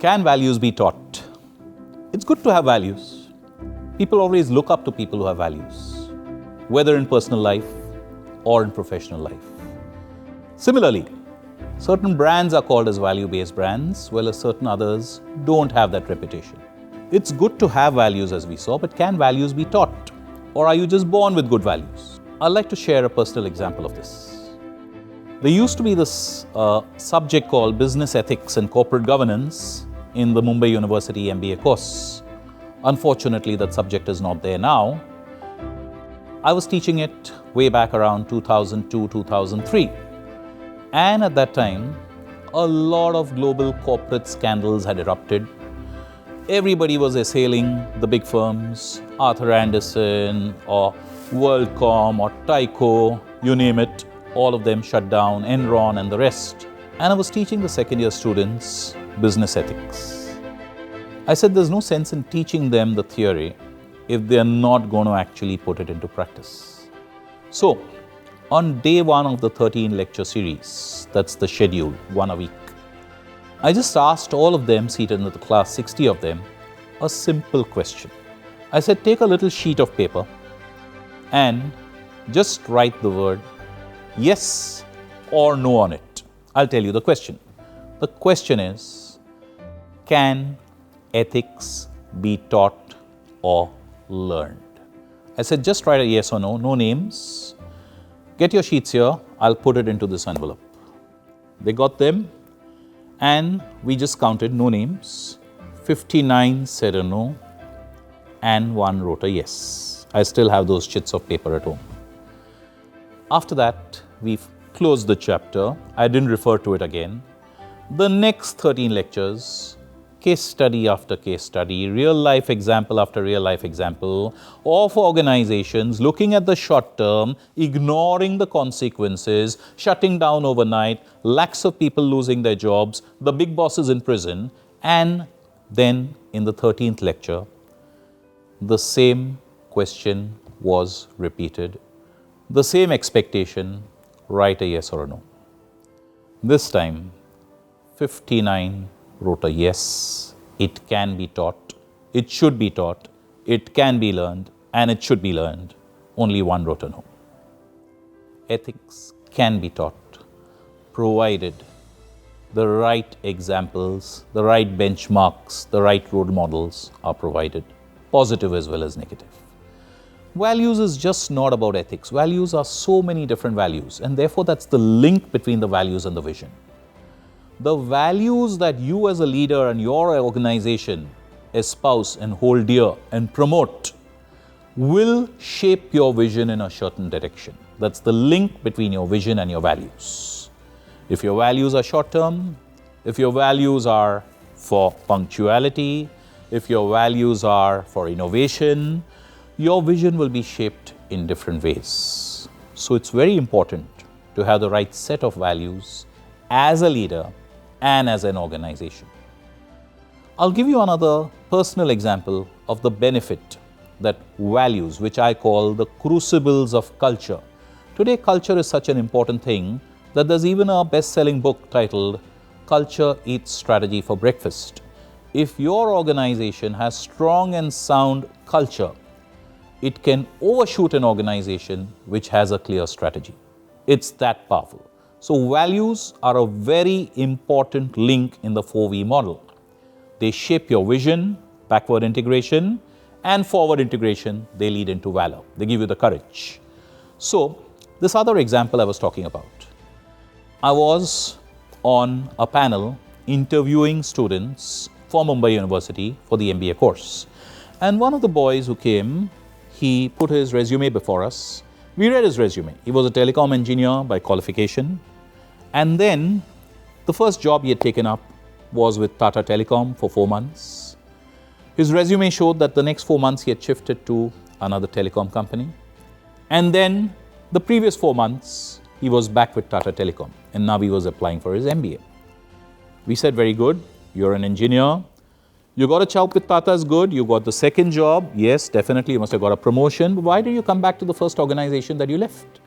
Can values be taught? It's good to have values. People always look up to people who have values, whether in personal life or in professional life. Similarly, certain brands are called as value-based brands, whereas certain others don't have that reputation. It's good to have values, as we saw, but can values be taught? Or are you just born with good values? I'd like to share a personal example of this. There used to be this subject called Business Ethics and Corporate Governance in the Mumbai University MBA course. Unfortunately, that subject is not there now. I was teaching it way back around 2002, 2003. And at that time, a lot of global corporate scandals had erupted. Everybody was assailing the big firms, Arthur Andersen or WorldCom or Tyco, you name it. All of them shut down, Enron and the rest. And I was teaching the second year students business ethics. I said there's no sense in teaching them the theory if they're not going to actually put it into practice. So, on day one of the 13 lecture series, that's the schedule, one a week, I just asked all of them seated in the class, 60 of them, a simple question. I said, take a little sheet of paper and just write the word yes or no on it. I'll tell you the question. The question is, can ethics be taught or learned? I said, just write a yes or no, no names. Get your sheets here, I'll put it into this envelope. They got them and we just counted no names. 59 said a no and 1 wrote a yes. I still have those chits of paper at home. After that, we've closed the chapter. I didn't refer to it again. The next 13 lectures, case study after case study, real life example after real life example, of organizations looking at the short term, ignoring the consequences, shutting down overnight, lakhs of people losing their jobs, the big bosses in prison, and then in the 13th lecture, the same question was repeated. The same expectation, write a yes or a no. This time, 59 wrote a yes. It can be taught, it should be taught, it can be learned, and it should be learned. Only 1 wrote a no. Ethics can be taught, provided the right examples, the right benchmarks, the right role models are provided, positive as well as negative. Values is just not about ethics. Values are so many different values, and therefore that's the link between the values and the vision. The values that you as a leader and your organization espouse and hold dear and promote will shape your vision in a certain direction. That's the link between your vision and your values. If your values are short-term, if your values are for punctuality, if your values are for innovation, your vision will be shaped in different ways. So it's very important to have the right set of values as a leader and as an organization. I'll give you another personal example of the benefit that values, which I call the crucibles of culture. Today, culture is such an important thing that there's even a best-selling book titled Culture Eats Strategy for Breakfast. If your organization has strong and sound culture, it can overshoot an organization which has a clear strategy. It's that powerful. So values are a very important link in the 4V model. They shape your vision, backward integration, and forward integration. They lead into valor. They give you the courage. So this other example I was talking about, I was on a panel interviewing students for Mumbai University for the MBA course. And one of the boys who came, he put his resume before us. We read his resume. He was a telecom engineer by qualification. And then the first job he had taken up was with Tata Telecom for 4 months. His resume showed that the next 4 months he had shifted to another telecom company. And then the previous 4 months, he was back with Tata Telecom. And now he was applying for his MBA. We said, very good, you're an engineer. You got a job with Tata is good. You got the second job. Yes, definitely you must have got a promotion. But why did you come back to the first organization that you left?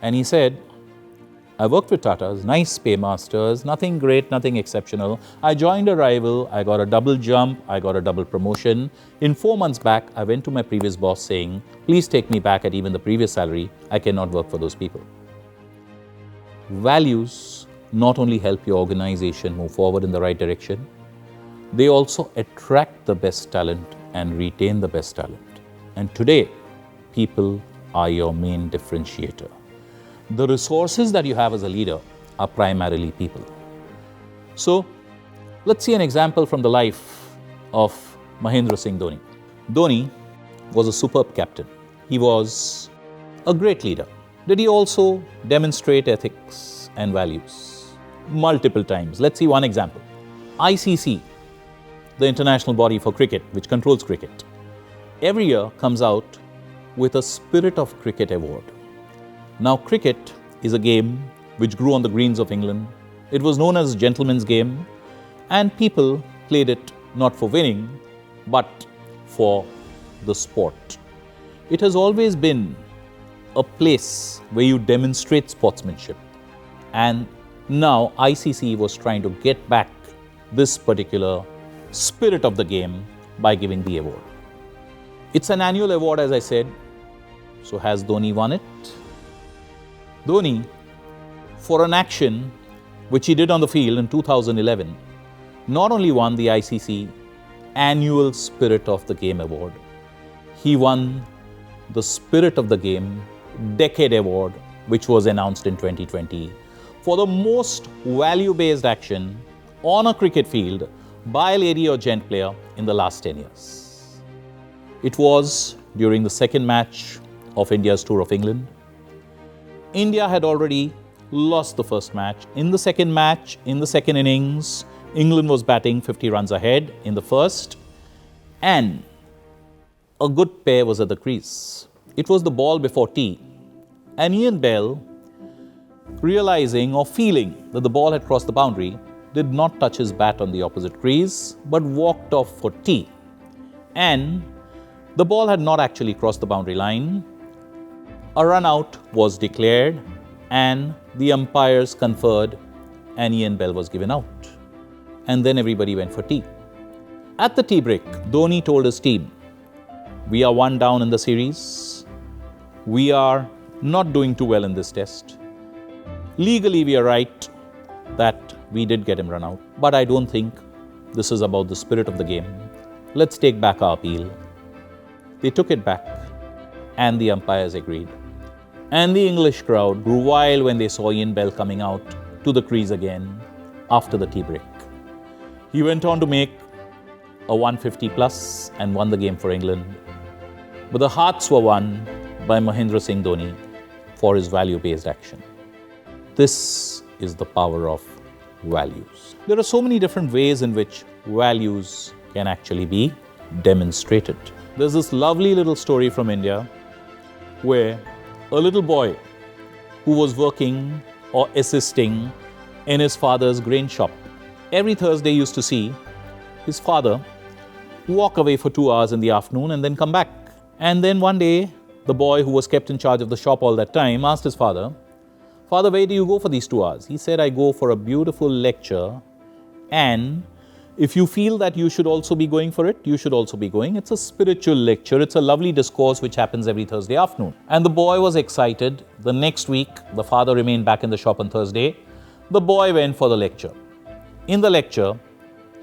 And he said, I worked with Tatas, nice paymasters, nothing great, nothing exceptional. I joined a rival, I got a double jump, I got a double promotion. In 4 months back, I went to my previous boss saying, please take me back at even the previous salary. I cannot work for those people. Values not only help your organization move forward in the right direction, they also attract the best talent and retain the best talent. And today, people are your main differentiator. The resources that you have as a leader are primarily people. So, let's see an example from the life of Mahendra Singh Dhoni. Dhoni was a superb captain. He was a great leader. Did he also demonstrate ethics and values? Multiple times. Let's see one example. ICC, the international body for cricket, which controls cricket, every year comes out with a Spirit of Cricket award. Now, cricket is a game which grew on the greens of England. It was known as a gentleman's game, and people played it not for winning, but for the sport. It has always been a place where you demonstrate sportsmanship. And now ICC was trying to get back this particular spirit of the game by giving the award. It's an annual award, as I said. So has Dhoni won it? Dhoni, for an action which he did on the field in 2011, not only won the ICC Annual Spirit of the Game Award, he won the Spirit of the Game Decade Award, which was announced in 2020, for the most value-based action on a cricket field by a lady or gent player in the last 10 years. It was during the second match of India's Tour of England. India had already lost the first match. In the second match, in the second innings, England was batting 50 runs ahead in the first, and a good pair was at the crease. It was the ball before tea, and Ian Bell, realizing or feeling that the ball had crossed the boundary, did not touch his bat on the opposite crease, but walked off for tea. And the ball had not actually crossed the boundary line. A run out was declared, and the umpires conferred, and Ian Bell was given out. And then everybody went for tea. At the tea break, Dhoni told his team, we are one down in the series. We are not doing too well in this test. Legally, we are right that we did get him run out, but I don't think this is about the spirit of the game. Let's take back our appeal. They took it back, and the umpires agreed. And the English crowd grew wild when they saw Ian Bell coming out to the crease again after the tea break. He went on to make a 150 plus and won the game for England. But the hearts were won by Mahendra Singh Dhoni for his value-based action. This is the power of values. There are so many different ways in which values can actually be demonstrated. There's this lovely little story from India where a little boy who was working or assisting in his father's grain shop every Thursday used to see his father walk away for 2 hours in the afternoon and then come back. And then one day, the boy who was kept in charge of the shop all that time asked his father, Father, where do you go for these 2 hours? He said, I go for a beautiful lecture, and if you feel that you should also be going for it, you should also be going. It's a spiritual lecture. It's a lovely discourse which happens every Thursday afternoon. And the boy was excited. The next week, the father remained back in the shop on Thursday. The boy went for the lecture. In the lecture,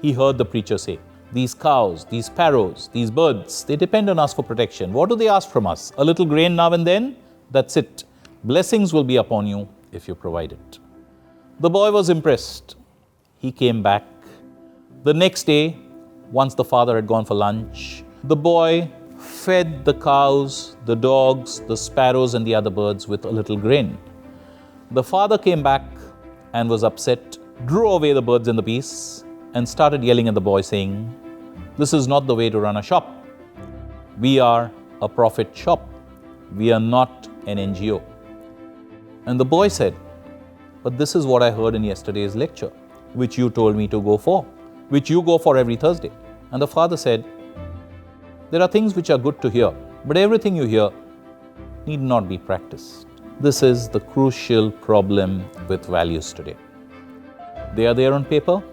he heard the preacher say, these cows, these sparrows, these birds, they depend on us for protection. What do they ask from us? A little grain now and then? That's it. Blessings will be upon you if you provide it. The boy was impressed. He came back. The next day, once the father had gone for lunch, the boy fed the cows, the dogs, the sparrows and the other birds with a little grain. The father came back and was upset, drew away the birds and the beasts, and started yelling at the boy saying, this is not the way to run a shop. We are a profit shop. We are not an NGO. And the boy said, but this is what I heard in yesterday's lecture, which you told me to go for, which you go for every Thursday. And the father said, there are things which are good to hear, but everything you hear need not be practiced. This is the crucial problem with values today. They are there on paper.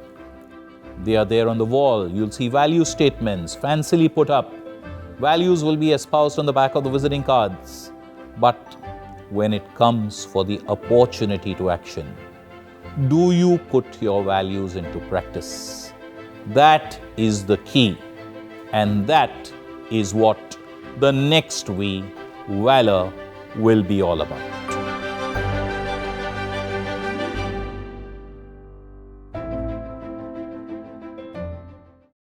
They are there on the wall. You'll see value statements fancily put up. Values will be espoused on the back of the visiting cards. But when it comes for the opportunity to action, do you put your values into practice? That is the key. And that is what the next V, Valor, will be all about.